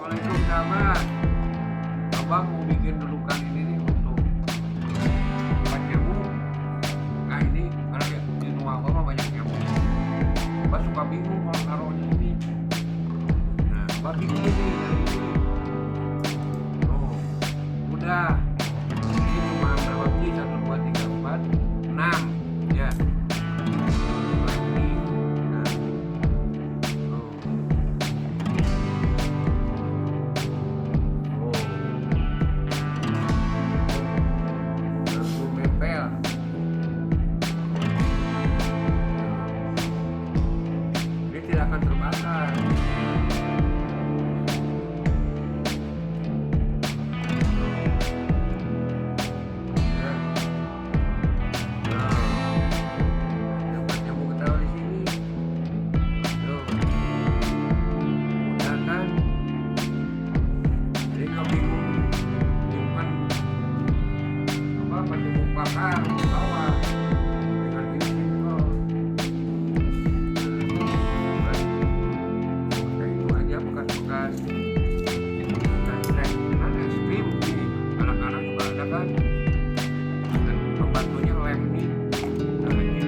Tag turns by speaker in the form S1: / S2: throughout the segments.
S1: Assalamualaikum sahabat. Abang mau bikin dudukan ini nih untuk tempat nyamuk. Nah ini karena di rumah abang mah banyak nyamuk. Abang suka bingung kalau taruhnya ini. Nah abang bikin ini. Tuh, udah. Ini cuma berapa biji? 1, 2, 3, 4, 6 ya. Dia tidak akan terbakar. Dapat nyamuk ketawa di sini. Tuh, mudah kan? Jadi nggak bingung simpan apa nyamuk bakar di bawah. Dengan ini simple. Bekas es krim di anak-anak juga ada kan, dan pembantunya lem nih. Nah ini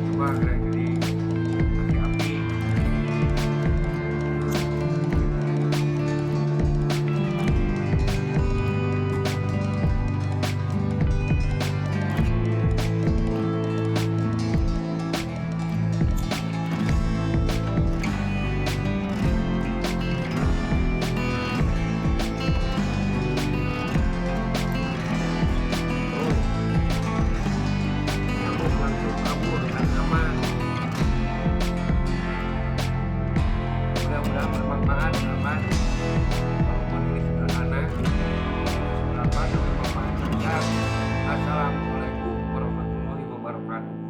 S1: coba kira jadi kasih api. Mudah-mudahan bermanfaat sahabat. Walaupun ini sederhana, berapa bermanfaat. Assalamualaikum warahmatullahi wabarakatuh.